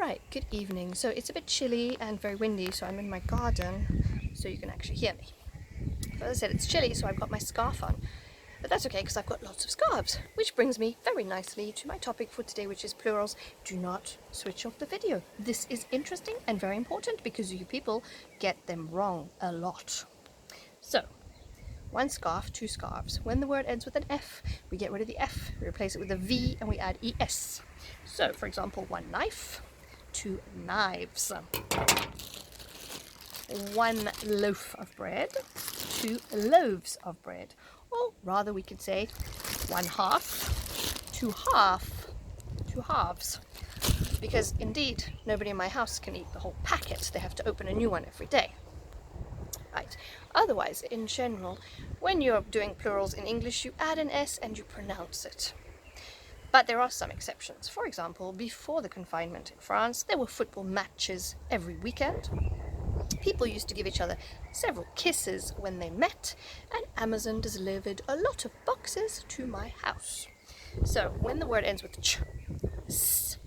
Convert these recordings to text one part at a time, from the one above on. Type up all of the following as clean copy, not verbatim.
Right, good evening. So it's a bit chilly and very windy, so I'm in my garden so you can actually hear me. So as I said, it's chilly, so I've got my scarf on. But that's okay because I've got lots of scarves, which brings me very nicely to my topic for today, which is plurals. Do not switch off the video. This is interesting and very important because you people get them wrong a lot. So, one scarf, two scarves. When the word ends with an F, we get rid of the F, we replace it with a V, and we add ES. So, for example, one knife, two knives. One loaf of bread, two loaves of bread. Or rather, we could say one half, two halves. Because indeed, nobody in my house can eat the whole packet. They have to open a new one every day. Right. Otherwise, in general, when you're doing plurals in English, you add an S and you pronounce it. But there are some exceptions. For example, before the confinement in France, there were football matches every weekend. People used to give each other several kisses when they met, and Amazon delivered a lot of boxes to my house. So when the word ends with ch, s,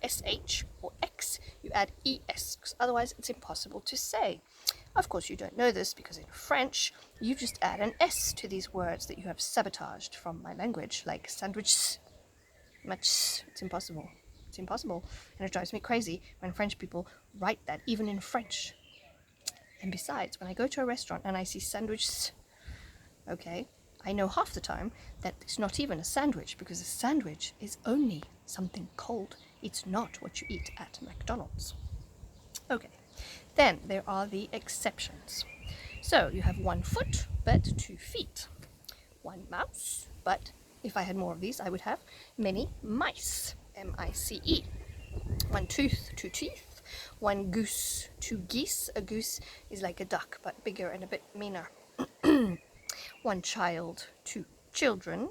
sh, or x, you add es, because otherwise it's impossible to say. Of course, you don't know this because in French, you just add an s to these words that you have sabotaged from my language, like sandwich, much. It's impossible. It's impossible. And it drives me crazy when French people write that, even in French. And besides, when I go to a restaurant and I see sandwich, okay, I know half the time that it's not even a sandwich because a sandwich is only something cold. It's not what you eat at McDonald's. Okay, then there are the exceptions. So you have one foot, but 2 feet. One mouse, but if I had more of these, I would have many mice, M-I-C-E. One tooth, 2 teeth. One goose, 2 geese. A goose is like a duck, but bigger and a bit meaner. One child, 2 children.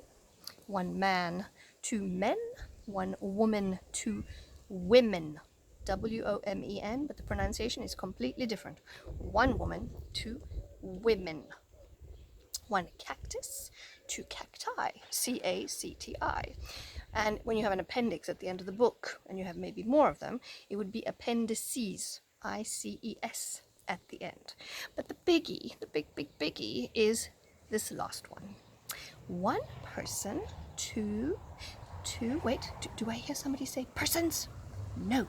One man, 2 men. One woman, 2 women. W-O-M-E-N, but the pronunciation is completely different. One woman, 2 women. One cactus, 2 cacti, C-A-C-T-I. And when you have an appendix at the end of the book, and you have maybe more of them, it would be appendices, I-C-E-S, at the end. But the biggie, the big biggie, is this last one. One person, two, wait, do I hear somebody say persons? No.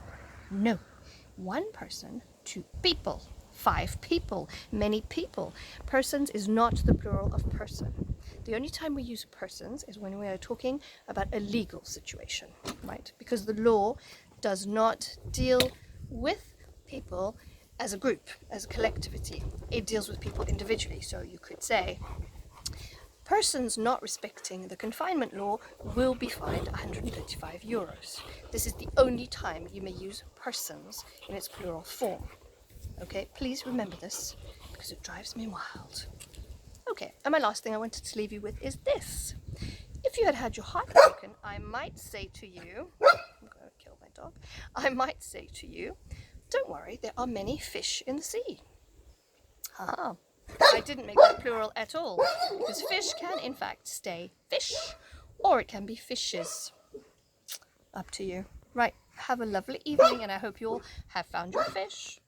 One person, 2 people. 5 people, many people. Persons is not the plural of person. The only time we use persons is when we are talking about a legal situation, right? Because the law does not deal with people as a group, as a collectivity. It deals with people individually. So you could say, persons not respecting the confinement law will be fined 135 euros. This is the only time you may use persons in its plural form. Okay, please remember this because it drives me wild. Okay, and my last thing I wanted to leave you with is this. If you had had your heart broken, I might say to you, I'm going to kill my dog, I might say to you, don't worry, there are many fish in the sea. Ah, I didn't make that plural at all, because fish can in fact stay fish, or it can be fishes. Up to you. Right, have a lovely evening, and I hope you all have found your fish.